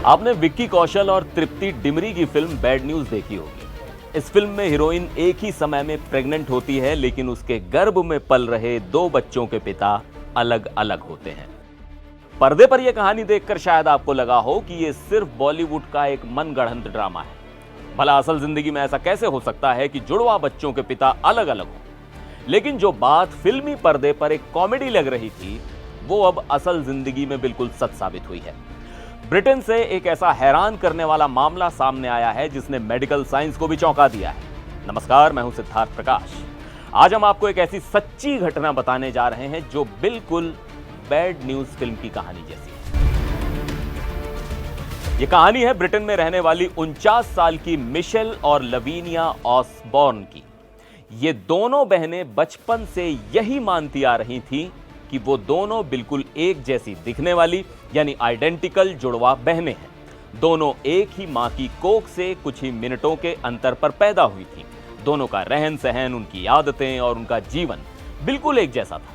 आपने विक्की कौशल और तृप्ति डिमरी की फिल्म बैड न्यूज देखी होगी। इस फिल्म में हीरोइन एक ही समय में प्रेग्नेंट होती है, लेकिन उसके गर्भ में पल रहे दो बच्चों के पिता अलग अलग होते हैं। पर्दे पर यह कहानी देखकर शायद आपको लगा हो कि यह सिर्फ बॉलीवुड का एक मनगढ़ंत ड्रामा है। भला असल जिंदगी में ऐसा कैसे हो सकता है कि जुड़वा बच्चों के पिता अलग अलग हो? लेकिन जो बात फिल्मी पर्दे पर एक कॉमेडी लग रही थी, वो अब असल जिंदगी में बिल्कुल सच साबित हुई है। ब्रिटेन से एक ऐसा हैरान करने वाला मामला सामने आया है जिसने मेडिकल साइंस को भी चौंका दिया है। नमस्कार, मैं हूं सिद्धार्थ प्रकाश। आज हम आपको एक ऐसी सच्ची घटना बताने जा रहे हैं जो बिल्कुल बैड न्यूज फिल्म की कहानी जैसी है। यह कहानी है ब्रिटेन में रहने वाली 49 साल की मिशेल और लवीनिया ऑसबॉर्न की। ये दोनों बहनें बचपन से यही मानती आ रही थीं कि वो दोनों बिल्कुल एक जैसी दिखने वाली यानी आइडेंटिकल जुड़वा बहनें हैं। दोनों एक ही मां की कोख से कुछ ही मिनटों के अंतर पर पैदा हुई थीं। दोनों का रहन सहन, उनकी आदतें और उनका जीवन बिल्कुल एक जैसा था।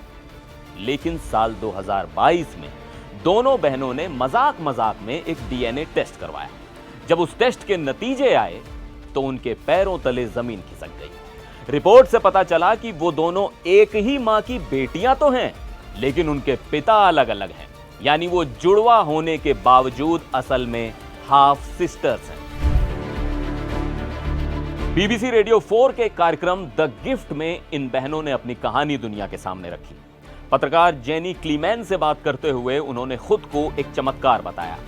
लेकिन साल 2022 में दोनों बहनों ने मजाक मजाक में एक डीएनए टेस्ट करवाया। जब उस टेस्ट के नतीजे आए तो उनके पैरों तले जमीन खिसक गई। रिपोर्ट से पता चला कि वो दोनों एक ही मां की बेटियां तो हैं, लेकिन उनके पिता अलग अलग हैं। यानी वो जुड़वा होने के बावजूद असल में हाफ सिस्टर्स हैं। बीबीसी रेडियो 4 के कार्यक्रम द गिफ्ट में इन बहनों ने अपनी कहानी दुनिया के सामने रखी। पत्रकार जेनी क्लीमैन से बात करते हुए उन्होंने खुद को एक चमत्कार बताया।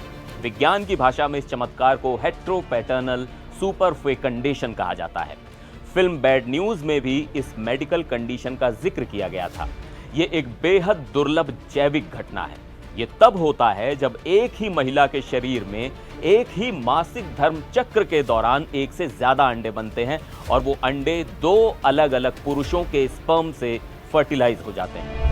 विज्ञान की भाषा में इस चमत्कार को हेट्रोपैटर्नल सुपरफेकंडेशन कहा जाता है। फिल्म बैड न्यूज में भी इस मेडिकल कंडीशन का जिक्र किया गया था। यह एक बेहद दुर्लभ जैविक घटना है। यह तब होता है जब एक ही महिला के शरीर में एक ही मासिक धर्म चक्र के दौरान एक से ज्यादा अंडे बनते हैं और वो अंडे दो अलग अलग पुरुषों के स्पर्म से फर्टिलाइज हो जाते हैं।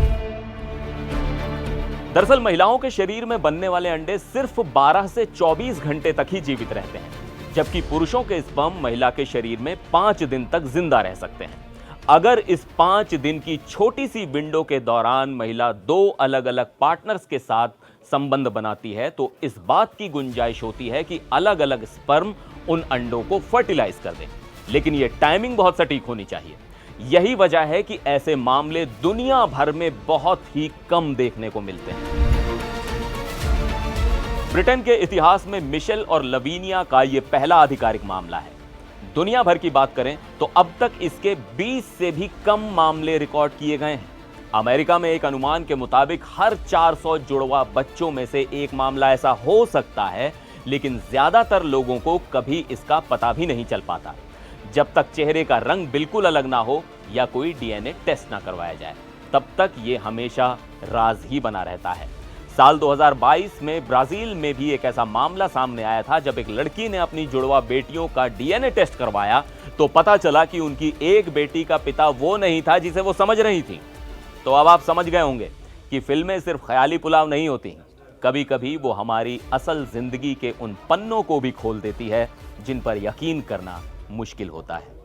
दरअसल महिलाओं के शरीर में बनने वाले अंडे सिर्फ 12 से 24 घंटे तक ही जीवित रहते हैं, जबकि पुरुषों के स्पर्म महिला के शरीर में 5 दिन तक जिंदा रह सकते हैं। अगर इस 5 दिन की छोटी सी विंडो के दौरान महिला दो अलग अलग पार्टनर्स के साथ संबंध बनाती है तो इस बात की गुंजाइश होती है कि अलग अलग स्पर्म उन अंडों को फर्टिलाइज कर दें। लेकिन यह टाइमिंग बहुत सटीक होनी चाहिए। यही वजह है कि ऐसे मामले दुनिया भर में बहुत ही कम देखने को मिलते हैं। ब्रिटेन के इतिहास में मिशेल और लवीनिया का यह पहला आधिकारिक मामला है। दुनिया भर की बात करें तो अब तक इसके 20 से भी कम मामले रिकॉर्ड किए गए हैं। अमेरिका में एक अनुमान के मुताबिक हर 400 जुड़वा बच्चों में से एक मामला ऐसा हो सकता है, लेकिन ज्यादातर लोगों को कभी इसका पता भी नहीं चल पाता जब तक चेहरे का रंग बिल्कुल अलग ना हो या कोई डीएनए टेस्ट ना करवाया जाए। तब तक ये हमेशा राज ही बना रहता है। साल 2022 में ब्राजील में भी एक ऐसा मामला सामने आया था जब एक लड़की ने अपनी जुड़वा बेटियों का डीएनए टेस्ट करवाया तो पता चला कि उनकी एक बेटी का पिता वो नहीं था जिसे वो समझ रही थी। तो अब आप समझ गए होंगे कि फिल्में सिर्फ ख्याली पुलाव नहीं होती, कभी कभी वो हमारी असल जिंदगी के उन पन्नों को भी खोल देती है जिन पर यकीन करना मुश्किल होता है।